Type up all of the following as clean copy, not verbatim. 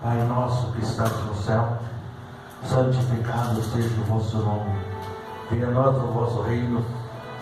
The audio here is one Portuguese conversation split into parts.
Pai nosso que estás no céu, santificado seja o vosso nome. Venha a nós o vosso reino,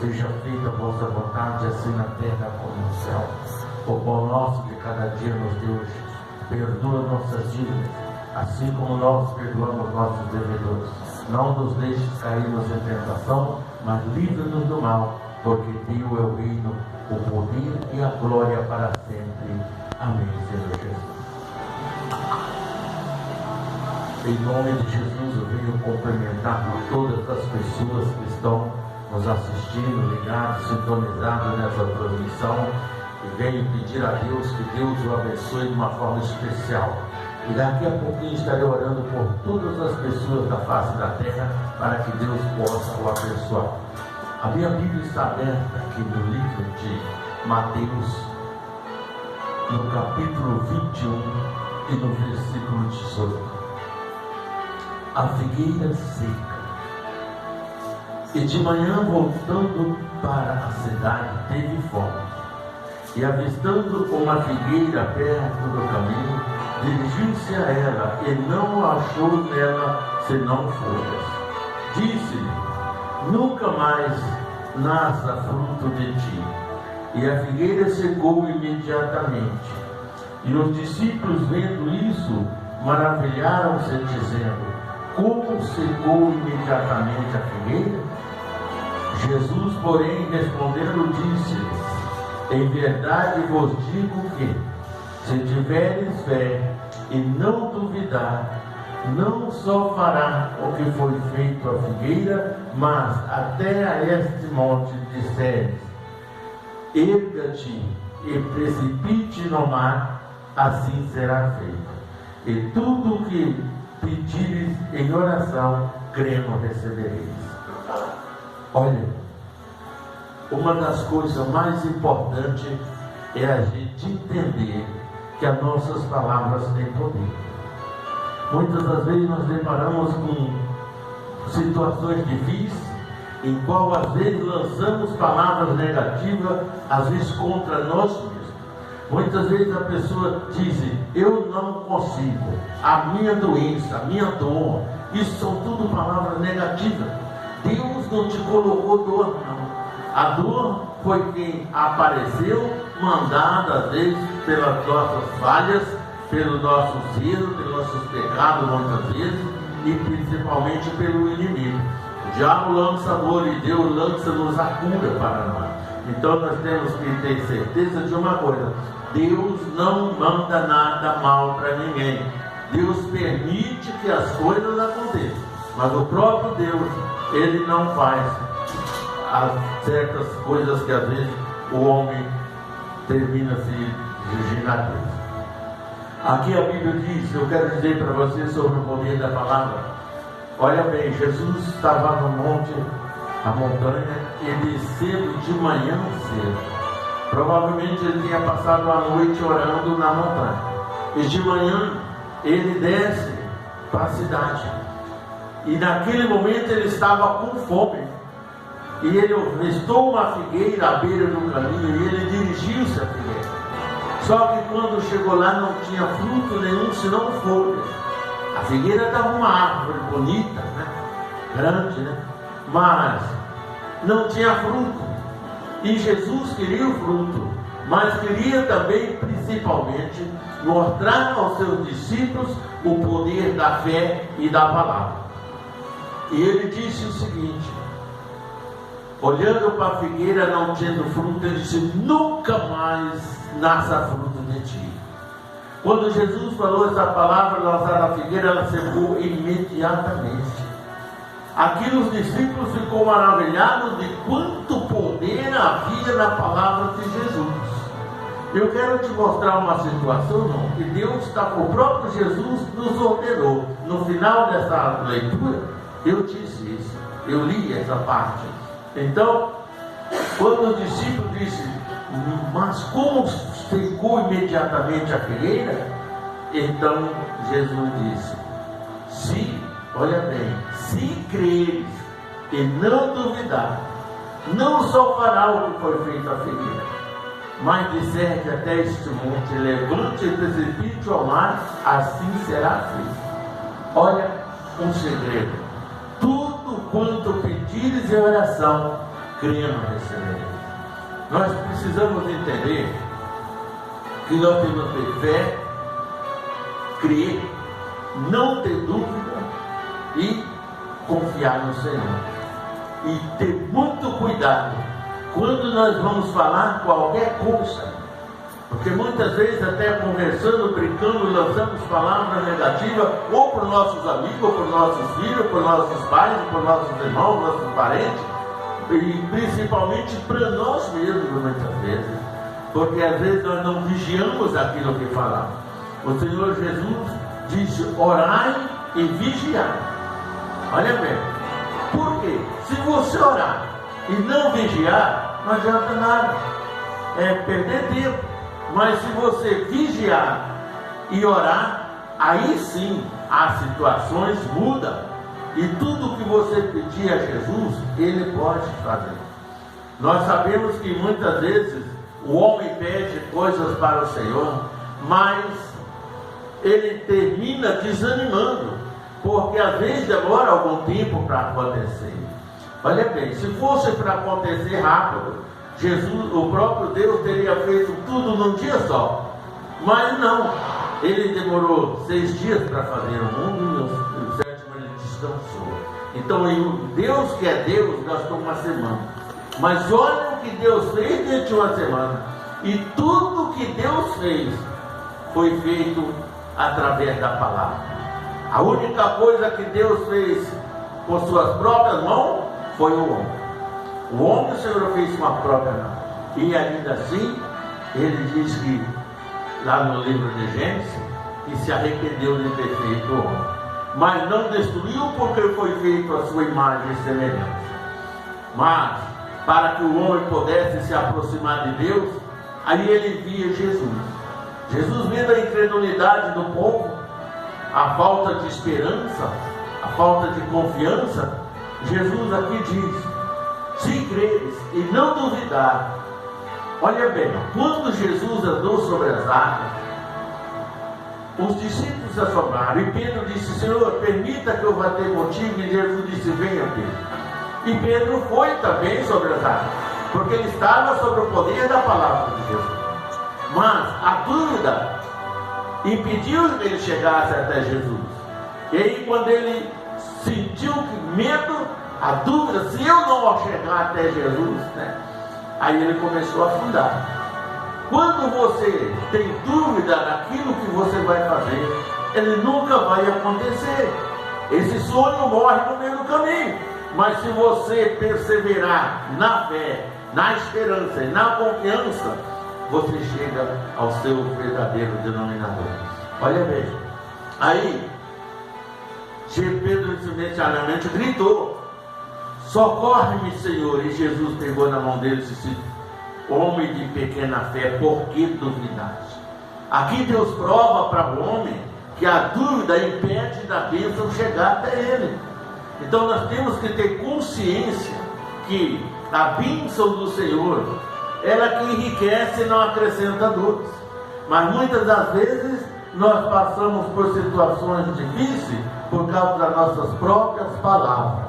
seja feita a vossa vontade, assim na terra como no céu. O pão nosso de cada dia nos dê hoje. Perdoa nossas dívidas, assim como nós perdoamos nossos devedores. Não nos deixes cairmos em tentação, mas livra-nos do mal, porque teu é o reino, o poder e a glória para sempre. Amém, Senhor Jesus. Em nome de Jesus, eu venho cumprimentar todas as pessoas que estão nos assistindo, ligados, sintonizados nessa transmissão, e venho pedir a Deus que Deus o abençoe de uma forma especial. E daqui a pouquinho estarei orando por todas as pessoas da face da terra, para que Deus possa o abençoar. A minha Bíblia está aberta aqui no livro de Mateus, no capítulo 21 e no versículo 18. A figueira seca. E de manhã, voltando para a cidade, teve fome. E avistando uma figueira perto do caminho, dirigiu-se a ela e não achou nela senão folhas. Disse-lhe: nunca mais nasça fruto de ti. E a figueira secou imediatamente. E os discípulos, vendo isso, maravilharam-se, dizendo: como secou imediatamente a figueira? Jesus, porém, respondendo, disse-lhes: em verdade vos digo que, se tiveres fé e não duvidar, não só fará o que foi feito à figueira, mas até a este monte disseres: erga-te e precipite no mar, assim será feito. E tudo o que pedires em oração, crendo recebereis. Olha, uma das coisas mais importantes é a gente entender que as nossas palavras têm poder. Muitas das vezes nós deparamos com situações difíceis, em qual às vezes lançamos palavras negativas, às vezes contra nós mesmos. Muitas vezes a pessoa diz: eu não consigo, a minha doença, a minha dor, isso são tudo palavras negativas. Deus não te colocou dor, não. A dor foi quem apareceu, mandada às vezes pelas nossas falhas, pelos nossos erros, pelos nossos pecados muitas vezes, e principalmente pelo inimigo. O diabo lança dor e Deus lança-nos a cura para nós. Então nós temos que ter certeza de uma coisa: Deus não manda nada mal para ninguém. Deus permite que as coisas aconteçam, mas o próprio Deus, Ele não faz certas coisas que às vezes o homem termina se dirigindo a Deus. Aqui a Bíblia diz, eu quero dizer para vocês sobre o poder da palavra. Olha bem, Jesus estava no monte, a montanha, ele desceu de manhã cedo. Provavelmente ele tinha passado a noite orando na montanha. E de manhã ele desce para a cidade. E naquele momento ele estava com fome. E ele avistou uma figueira à beira do caminho e ele dirigiu-se à figueira. Só que quando chegou lá não tinha fruto nenhum, senão folhas. A figueira dava uma árvore bonita, né? Grande, né? Mas não tinha fruto. E Jesus queria o fruto, mas queria também, principalmente, mostrar aos seus discípulos o poder da fé e da palavra. E ele disse o seguinte, olhando para a figueira não tendo fruto, ele disse: nunca mais nasça fruto de ti. Quando Jesus falou essa palavra, lançada na figueira, ela secou imediatamente. Aqui os discípulos ficou maravilhados de quanto poder havia na palavra de Jesus. Eu quero te mostrar uma situação, irmão, que Deus, o próprio Jesus nos ordenou. No final dessa leitura, eu disse isso, eu li essa parte. Então, quando o discípulo disse: mas como secou imediatamente a figueira? Então Jesus disse: olha bem, se creres e não duvidar, não só fará o que foi feito à figueira. mas disseste até este monte: levante e precipite ao mar, assim será feito. Olha um segredo: tudo quanto pedires em oração, crendo receberemos. Nós precisamos entender que nós temos que ter fé, crer, não ter dúvida e confiar no Senhor. E ter muito cuidado quando nós vamos falar qualquer coisa, porque muitas vezes, até conversando, brincando, lançamos palavras negativas ou para os nossos amigos, ou para os nossos filhos, para os nossos pais, para os nossos irmãos, nossos parentes, e principalmente para nós mesmos, muitas vezes, porque às vezes nós não vigiamos aquilo que falamos. O Senhor Jesus disse: orai e vigiai. Olha bem, por quê? Se você orar e não vigiar, não adianta nada, é perder tempo. Mas se você vigiar e orar, aí sim as situações mudam. E tudo que você pedir a Jesus, Ele pode fazer. Nós sabemos que muitas vezes o homem pede coisas para o Senhor, mas ele termina desanimando, porque às vezes demora algum tempo para acontecer. Olha bem, se fosse para acontecer rápido, Jesus, o próprio Deus, teria feito tudo num dia só. Mas não, Ele demorou 6 dias para fazer o mundo, e o sétimo Ele descansou. Então, Deus que é Deus, gastou uma semana. Mas olha o que Deus fez dentro de uma semana. E tudo que Deus fez foi feito através da palavra. A única coisa que Deus fez com suas próprias mãos foi o homem. O homem o Senhor fez com a própria mão. E ainda assim, Ele diz que, lá no livro de Gênesis, que se arrependeu de ter feito o homem, mas não destruiu, porque foi feito a sua imagem e semelhança. Mas para que o homem pudesse se aproximar de Deus, aí Ele envia Jesus. Jesus, vendo a incredulidade do povo, a falta de esperança, a falta de confiança, Jesus aqui diz: se creres e não duvidar. Olha bem, quando Jesus andou sobre as águas, os discípulos se assombraram, e Pedro disse: Senhor, permita que eu vá ter contigo. E Jesus disse: venha, Pedro. E Pedro foi também sobre as águas, porque ele estava sobre o poder da palavra de Jesus. Mas a dúvida impediu que ele chegasse até Jesus. E aí, quando ele sentiu medo, a dúvida, se eu não chegar até Jesus, né? Aí ele começou a afundar. Quando você tem dúvida daquilo que você vai fazer, ele nunca vai acontecer. Esse sonho morre no meio do caminho. Mas se você perseverar na fé, na esperança e na confiança, você chega ao seu verdadeiro denominador. Olha bem, aí Pedro imediatamente gritou: socorre-me, Senhor. E Jesus pegou na mão dele e disse: homem de pequena fé, por que duvidaste? Aqui Deus prova para o homem que a dúvida impede da bênção chegar até ele. Então nós temos que ter consciência que a bênção do Senhor, ela que enriquece e não acrescenta dores. Mas muitas das vezes nós passamos por situações difíceis por causa das nossas próprias palavras.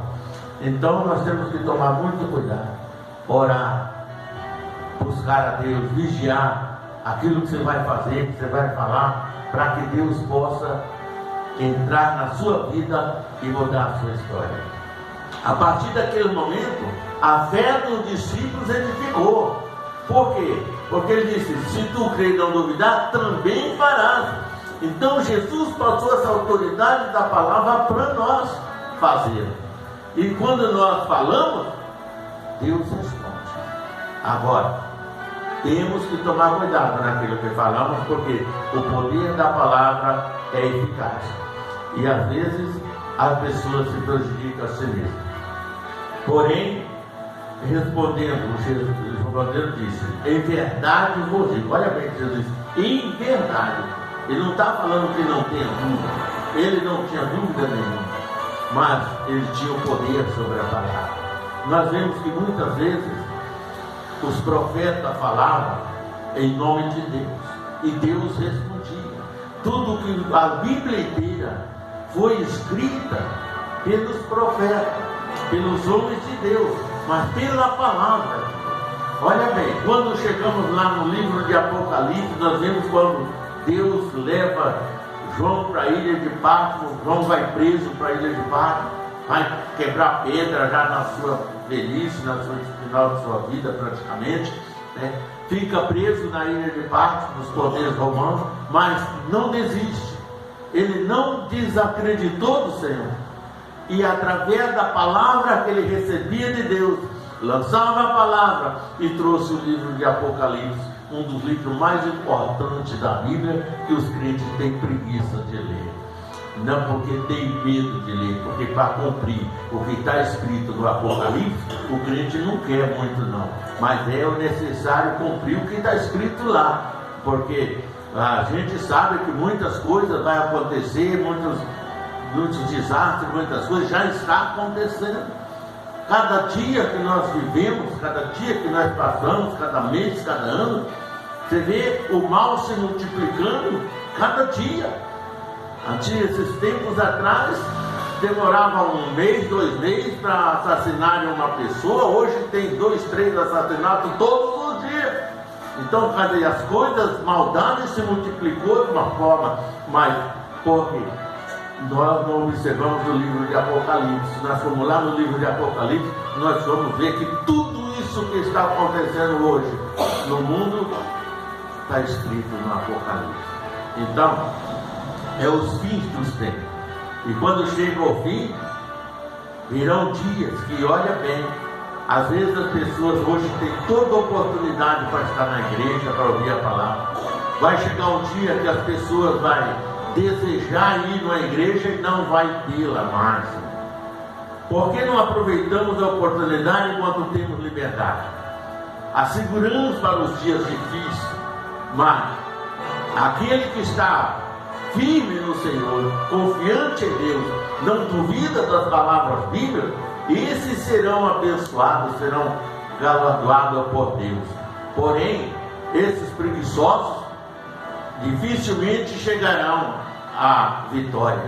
Então nós temos que tomar muito cuidado, orar, buscar a Deus, vigiar aquilo que você vai fazer, que você vai falar, para que Deus possa entrar na sua vida e mudar a sua história. A partir daquele momento, a fé dos discípulos edificou. Por quê? Porque ele disse: se tu crer e não duvidar, também farás. Então Jesus passou essa autoridade da palavra para nós fazer. E quando nós falamos, Deus responde. Agora, temos que tomar cuidado naquilo que falamos, porque o poder da palavra é eficaz. E às vezes as pessoas se prejudicam a si mesmas. Porém, respondendo, Jesus disse: em verdade vos digo. Olha bem que Jesus disse: em verdade. Ele não está falando que não tenha dúvida. Ele não tinha dúvida nenhuma, mas ele tinha o poder sobre a palavra. Nós vemos que muitas vezes os profetas falavam em nome de Deus. E Deus respondia. Tudo que a Bíblia inteira foi escrita pelos profetas, pelos homens de Deus, mas pela palavra. Olha bem, quando chegamos lá no livro de Apocalipse, nós vemos quando Deus leva João para a ilha de Patmos. João vai preso para a ilha de Patmos, vai quebrar pedra já na sua velhice, no final de sua vida praticamente, né? Fica preso na ilha de Patmos, nos poderes romanos, mas não desiste. Ele não desacreditou do Senhor, e através da palavra que ele recebia de Deus, lançava a palavra e trouxe o livro de Apocalipse, um dos livros mais importantes da Bíblia, que os crentes têm preguiça de ler. Não porque tem medo de ler, porque para cumprir o que está escrito no Apocalipse, o crente não quer muito não, mas é necessário cumprir o que está escrito lá, porque a gente sabe que muitas coisas vão acontecer, muitos desastres, muitas coisas já está acontecendo. Cada dia que nós vivemos, cada dia que nós passamos, cada mês, cada ano, você vê o mal se multiplicando cada dia. Esses tempos atrás, demorava 1 mês, 2 meses para assassinarem uma pessoa. Hoje tem 2, 3 assassinatos todos os dias. Então, cadê as coisas? Maldade se multiplicou de uma forma, mas porque nós não observamos o livro de Apocalipse. Nós fomos lá no livro de Apocalipse, nós vamos ver que tudo isso que está acontecendo hoje no mundo está escrito no Apocalipse. Então, é os fins dos tempos. E quando chega o fim, virão dias que, olha bem, às vezes as pessoas hoje têm toda a oportunidade para estar na igreja, para ouvir a palavra. Vai chegar um dia que as pessoas vão desejar ir na igreja e não vai tê-la mais. Por que não aproveitamos a oportunidade enquanto temos liberdade? Asseguramos para os dias difíceis, mas aquele que está firme no Senhor, confiante em Deus, não duvida das palavras bíblicas, esses serão abençoados, serão galardoados por Deus. Porém, esses preguiçosos dificilmente chegarão à vitória.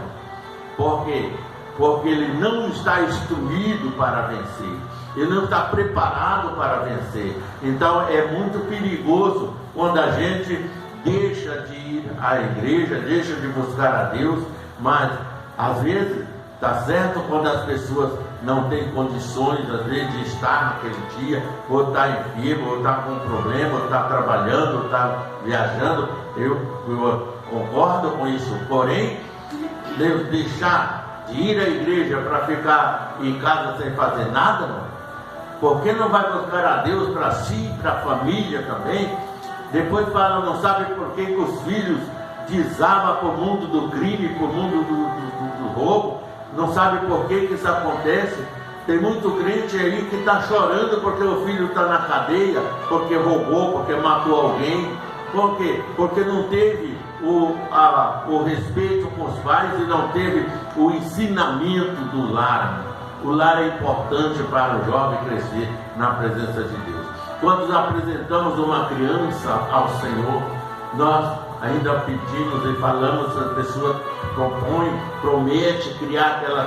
Por quê? Porque ele não está instruído para vencer, ele não está preparado para vencer. Então é muito perigoso quando a gente deixa de ir à igreja, deixa de buscar a Deus, mas às vezes está certo quando as pessoas não têm condições, às vezes, de estar naquele dia, ou está enfermo, ou está com um problema, ou está trabalhando, ou está viajando. Eu concordo com isso, porém, deixar de ir à igreja para ficar em casa sem fazer nada, não? Por que não vai buscar a Deus para si, para a família também? Depois fala, não sabe por que os filhos desabam para o mundo do crime, para o mundo do roubo, não sabe por que isso acontece. Tem muito crente aí que está chorando porque o filho está na cadeia, porque roubou, porque matou alguém. Por quê? Porque não teve o respeito com os pais e não teve o ensinamento do lar. O lar é importante para o jovem crescer na presença de Deus. Quando apresentamos uma criança ao Senhor, nós ainda pedimos e falamos, a pessoa promete criar aquela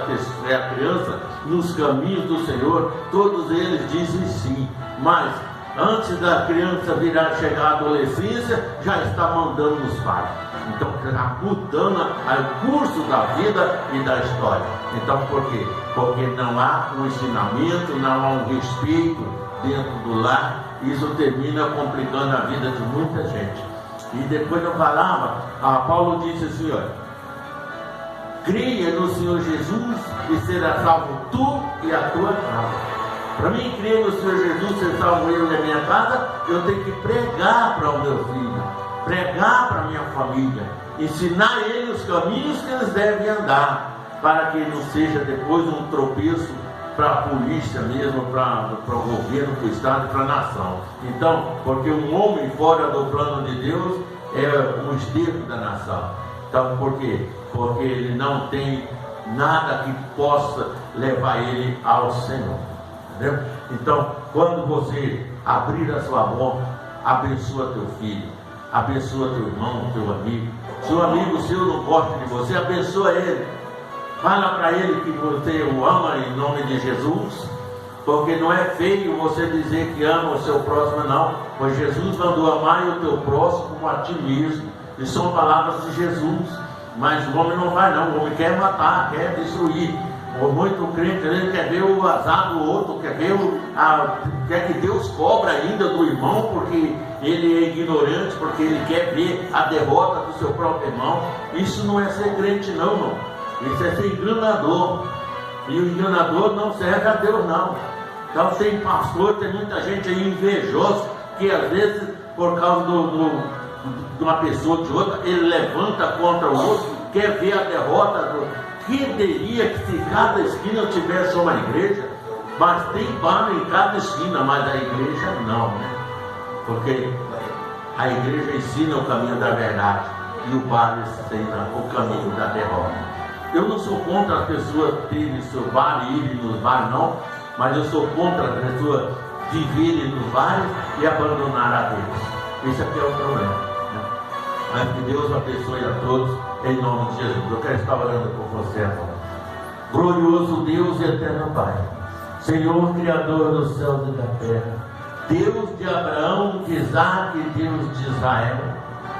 criança nos caminhos do Senhor, todos eles dizem sim, mas antes da criança chegar à adolescência, já está mandando os pais. Então está mudando o curso da vida e da história. Então por quê? Porque não há um ensinamento, não há um respeito dentro do lar. Isso termina complicando a vida de muita gente. E depois eu falava, Paulo disse assim, olha, creia no Senhor Jesus e será salvo tu e a tua casa. Para mim crer no Senhor Jesus, ser salvo eu e a minha casa, eu tenho que pregar para o meu filho, pregar para a minha família, ensinar a ele os caminhos que eles devem andar, para que não seja depois um tropeço para a polícia mesmo, para o governo, para o Estado, para a nação. Então, porque um homem fora do plano de Deus é um esterco da nação. Então, por quê? Porque ele não tem nada que possa levar ele ao Senhor. Entendeu? Então, quando você abrir a sua boca abençoa teu filho, abençoa teu irmão, teu amigo. Se o amigo seu não gosta de você, abençoa ele. Fala para ele que você o ama em nome de Jesus, porque não é feio você dizer que ama o seu próximo, não, pois Jesus mandou amar o teu próximo como a ti mesmo. Isso são palavras de Jesus. Mas o homem não vai, não. O homem quer matar, quer destruir. Muito crente, ele quer ver o azar do outro, quer que Deus cobra ainda do irmão, porque ele é ignorante, porque ele quer ver a derrota do seu próprio irmão. Isso não é ser crente, não, irmão. Isso é ser enganador. E o enganador não serve a Deus, não. Então tem pastor, tem muita gente aí invejosa, que às vezes, por causa de uma pessoa de outra, ele levanta contra o outro, quer ver a derrota do... Quem diria que se cada esquina tivesse uma igreja? Mas tem bar em cada esquina, mas a igreja não, né? Porque a igreja ensina o caminho da verdade e o bar ensina o caminho da derrota. Eu não sou contra as pessoas terem seu bar e irem nos bares, não, mas eu sou contra as pessoas viverem nos bares e abandonar a Deus. Esse aqui é o problema, né? Mas que Deus abençoe a todos, em nome de Jesus. Eu quero estar orando por você agora. Glorioso Deus e eterno Pai, Senhor Criador dos céus e da terra, Deus de Abraão, de Isaac e Deus de Israel,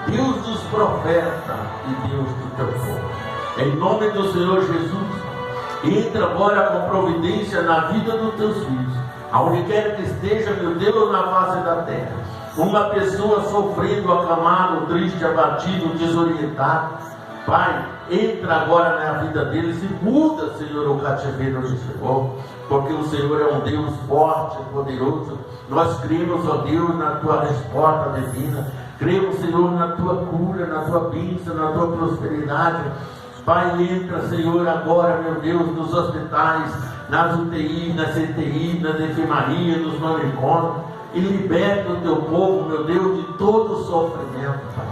Deus dos profetas e Deus do teu povo. Em nome do Senhor Jesus, entra agora com providência na vida dos teus filhos, aonde quer que esteja, meu Deus, na face da terra, uma pessoa sofrendo, acamado, triste, abatido, desorientado. Pai, entra agora na vida deles e muda, Senhor, o cativeiro de Senhor, porque o Senhor é um Deus forte e poderoso. Nós cremos, ó Deus, na tua resposta divina, cremos, Senhor, na tua cura, na tua bênção, na tua prosperidade. Pai, entra, Senhor, agora, meu Deus, nos hospitais, nas UTIs, nas CTIs, nas enfermarias, nos manicômios, e liberta o teu povo, meu Deus, de todo o sofrimento, Pai.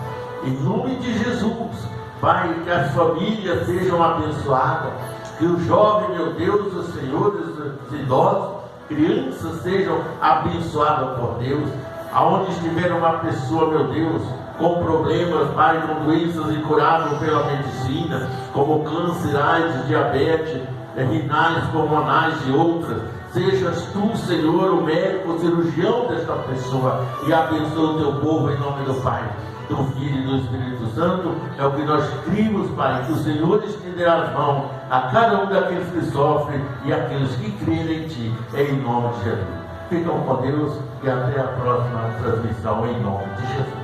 Em nome de Jesus, Pai, que as famílias sejam abençoadas, que os jovens, meu Deus, os senhores, os idosos, crianças sejam abençoadas por Deus. Aonde estiver uma pessoa, meu Deus, com problemas, Pai, com doenças incuráveis pela medicina, como câncer, AIDS, diabetes, renais, pulmonais e outras, sejas tu, Senhor, o médico, o cirurgião desta pessoa, e abençoa o teu povo em nome do Pai, do Filho e do Espírito Santo. É o que nós cremos, Pai, que o Senhor estenderá as mãos a cada um daqueles que sofrem e aqueles que creem em Ti, em nome de Jesus. Ficam com Deus e até a próxima transmissão em nome de Jesus.